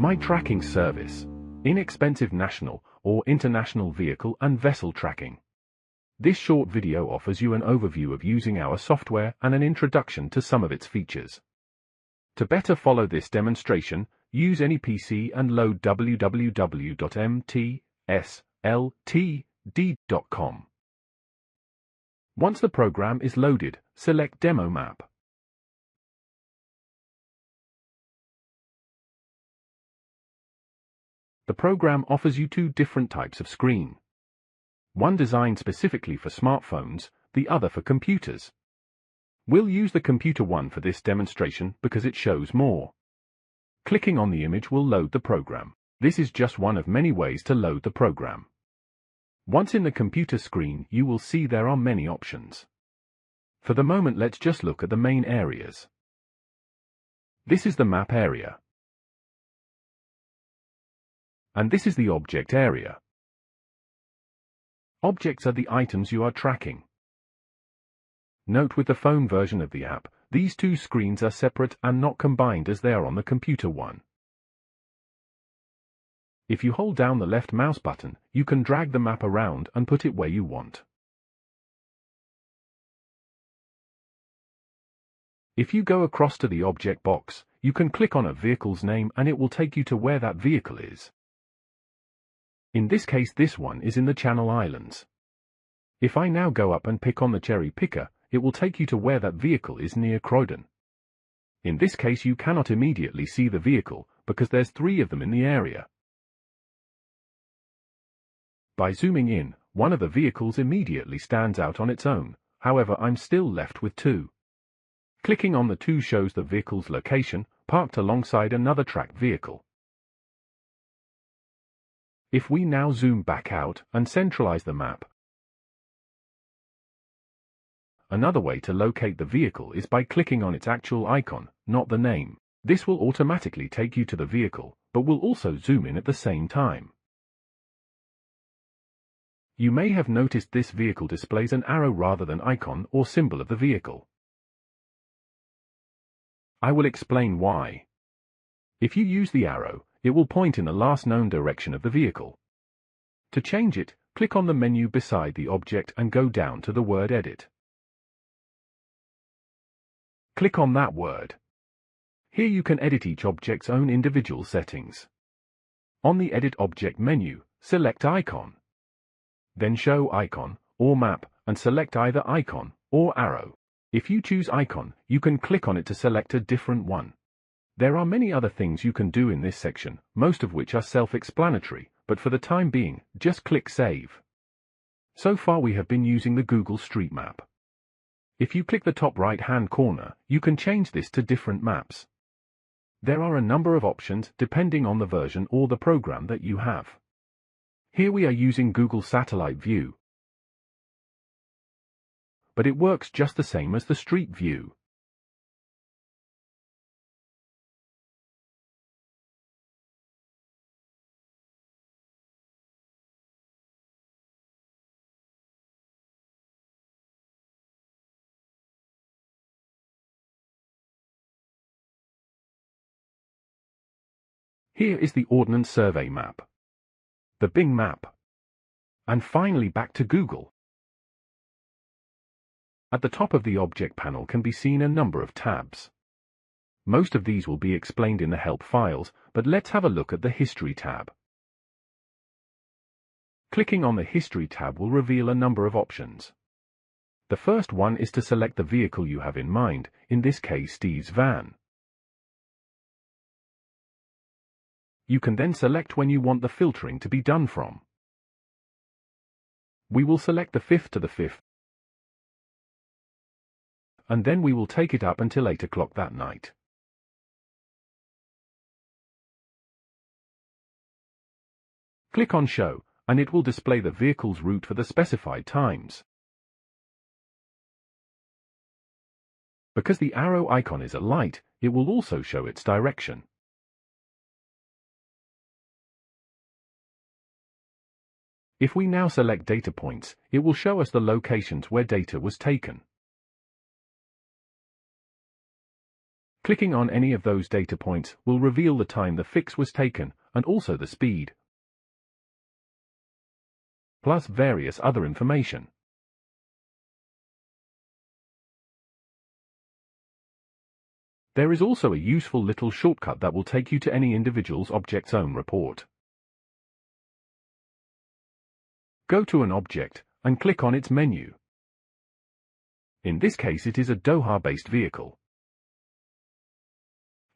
My tracking service. Inexpensive national or international vehicle and vessel tracking. This short video offers you an overview of using our software and an introduction to some of its features. To better follow this demonstration, use any PC and load www.mtsltd.com. Once the program is loaded, select Demo Map. The program offers you two different types of screen. One designed specifically for smartphones, the other for computers. We'll use the computer one for this demonstration because it shows more. Clicking on the image will load the program. This is just one of many ways to load the program. Once in the computer screen, you will see there are many options. For the moment, let's just look at the main areas. This is the map area. And this is the object area. Objects are the items you are tracking. Note with the phone version of the app, these two screens are separate and not combined as they are on the computer one. If you hold down the left mouse button, you can drag the map around and put it where you want. If you go across to the object box, you can click on a vehicle's name and it will take you to where that vehicle is. In this case, this one is in the Channel Islands. If I now go up and pick on the cherry picker, it will take you to where that vehicle is near Croydon. In this case, you cannot immediately see the vehicle because there's 3 of them in the area. By zooming in, one of the vehicles immediately stands out on its own, however I'm still left with 2. Clicking on the 2 shows the vehicle's location, parked alongside another tracked vehicle. If we now zoom back out and centralize the map, another way to locate the vehicle is by clicking on its actual icon, not the name. This will automatically take you to the vehicle, but will also zoom in at the same time. You may have noticed this vehicle displays an arrow rather than icon or symbol of the vehicle. I will explain why. If you use the arrow, it will point in the last known direction of the vehicle. To change it, click on the menu beside the object and go down to the word Edit. Click on that word. Here you can edit each object's own individual settings. On the Edit Object menu, select Icon. Then Show Icon or Map and select either icon or arrow. If you choose icon, you can click on it to select a different one. There are many other things you can do in this section, most of which are self-explanatory, but for the time being, just click Save. So far we have been using the Google Street Map. If you click the top right-hand corner, you can change this to different maps. There are a number of options depending on the version or the program that you have. Here we are using Google Satellite View, but it works just the same as the Street View. Here is the Ordnance Survey map, the Bing map, and finally back to Google. At the top of the object panel can be seen a number of tabs. Most of these will be explained in the help files, but let's have a look at the History tab. Clicking on the History tab will reveal a number of options. The first one is to select the vehicle you have in mind, in this case Steve's van. You can then select when you want the filtering to be done from. We will select the 5th to the 5th, and then we will take it up until 8 o'clock that night. Click on Show, and it will display the vehicle's route for the specified times. Because the arrow icon is a light, it will also show its direction. If we now select data points, it will show us the locations where data was taken. Clicking on any of those data points will reveal the time the fix was taken and also the speed, plus various other information. There is also a useful little shortcut that will take you to any individual's object's own report. Go to an object and click on its menu. In this case it is a Doha-based vehicle.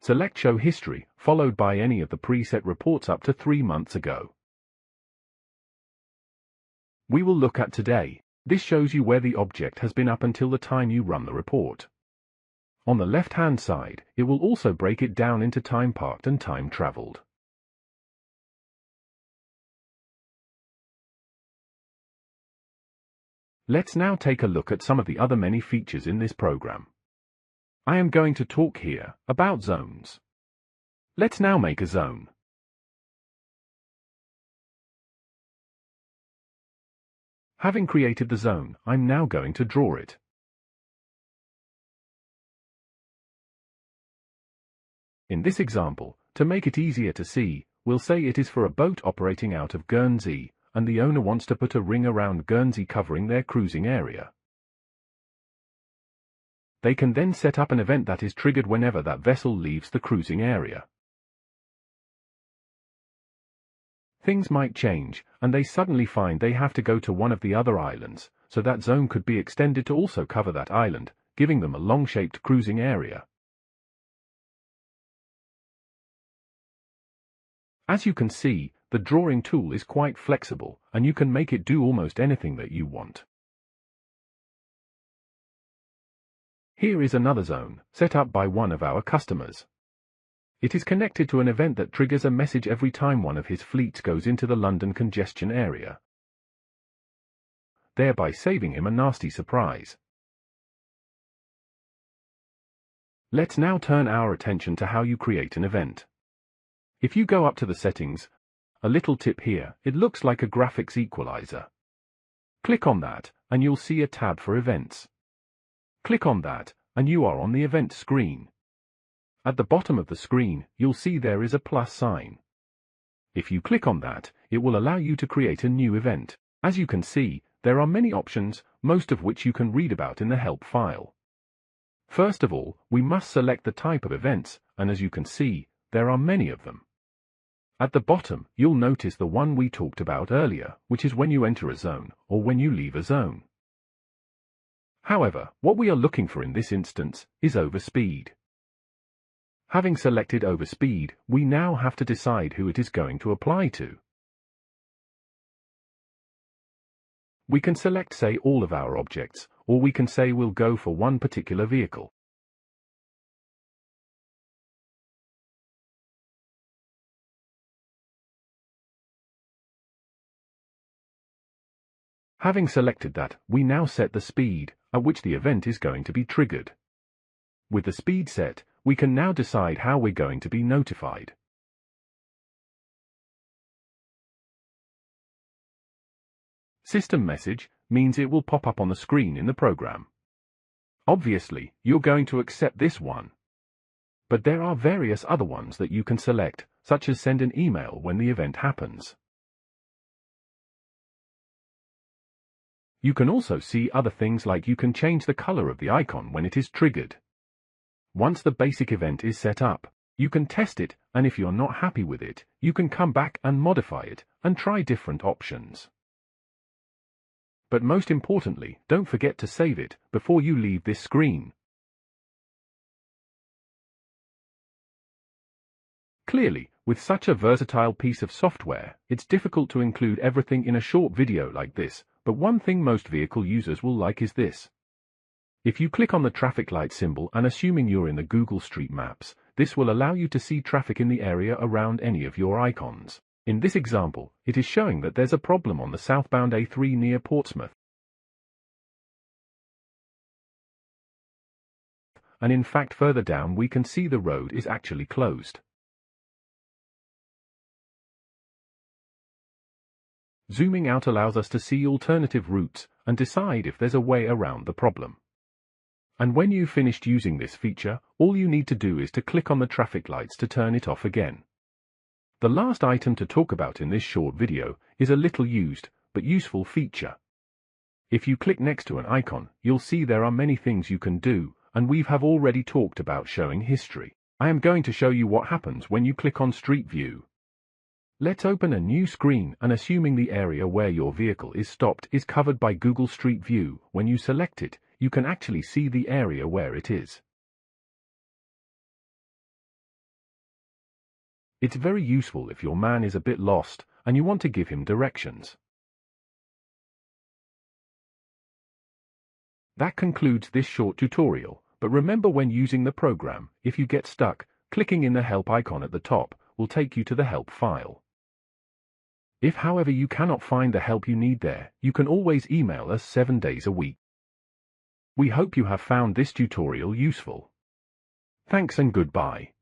Select Show History, followed by any of the preset reports up to 3 months ago. We will look at today. This shows you where the object has been up until the time you run the report. On the left-hand side, it will also break it down into time parked and time traveled. Let's now take a look at some of the other many features in this program. I am going to talk here about zones. Let's now make a zone. Having created the zone, I'm now going to draw it. In this example, to make it easier to see, we'll say it is for a boat operating out of Guernsey, and the owner wants to put a ring around Guernsey covering their cruising area. They can then set up an event that is triggered whenever that vessel leaves the cruising area. Things might change, and they suddenly find they have to go to one of the other islands, so that zone could be extended to also cover that island, giving them a long-shaped cruising area. As you can see, the drawing tool is quite flexible, and you can make it do almost anything that you want. Here is another zone, set up by one of our customers. It is connected to an event that triggers a message every time one of his fleets goes into the London congestion area, thereby saving him a nasty surprise. Let's now turn our attention to how you create an event. If you go up to the settings, a little tip here, it looks like a graphics equalizer. Click on that, and you'll see a tab for events. Click on that, and you are on the event screen. At the bottom of the screen, you'll see there is a plus sign. If you click on that, it will allow you to create a new event. As you can see, there are many options, most of which you can read about in the help file. First of all, we must select the type of events, and as you can see, there are many of them. At the bottom, you'll notice the one we talked about earlier, which is when you enter a zone, or when you leave a zone. However, what we are looking for in this instance is overspeed. Having selected overspeed, we now have to decide who it is going to apply to. We can select, say, all of our objects, or we can say we'll go for one particular vehicle. Having selected that, we now set the speed at which the event is going to be triggered. With the speed set, we can now decide how we're going to be notified. System message means it will pop up on the screen in the program. Obviously, you're going to accept this one. But there are various other ones that you can select, such as send an email when the event happens. You can also see other things like you can change the color of the icon when it is triggered. Once the basic event is set up, you can test it, and if you're not happy with it, you can come back and modify it and try different options. But most importantly, don't forget to save it before you leave this screen. Clearly, with such a versatile piece of software, it's difficult to include everything in a short video like this, but one thing most vehicle users will like is this. If you click on the traffic light symbol and assuming you're in the Google Street Maps, this will allow you to see traffic in the area around any of your icons. In this example, it is showing that there's a problem on the southbound A3 near Portsmouth. And in fact further down we can see the road is actually closed. Zooming out allows us to see alternative routes and decide if there's a way around the problem. And when you've finished using this feature, all you need to do is to click on the traffic lights to turn it off again. The last item to talk about in this short video is a little used, but useful feature. If you click next to an icon, you'll see there are many things you can do, and we have already talked about showing history. I am going to show you what happens when you click on Street View. Let's open a new screen, and assuming the area where your vehicle is stopped is covered by Google Street View, when you select it, you can actually see the area where it is. It's very useful if your man is a bit lost and you want to give him directions. That concludes this short tutorial, but remember when using the program, if you get stuck, clicking in the help icon at the top will take you to the help file. If however you cannot find the help you need there, you can always email us 7 days a week. We hope you have found this tutorial useful. Thanks and goodbye.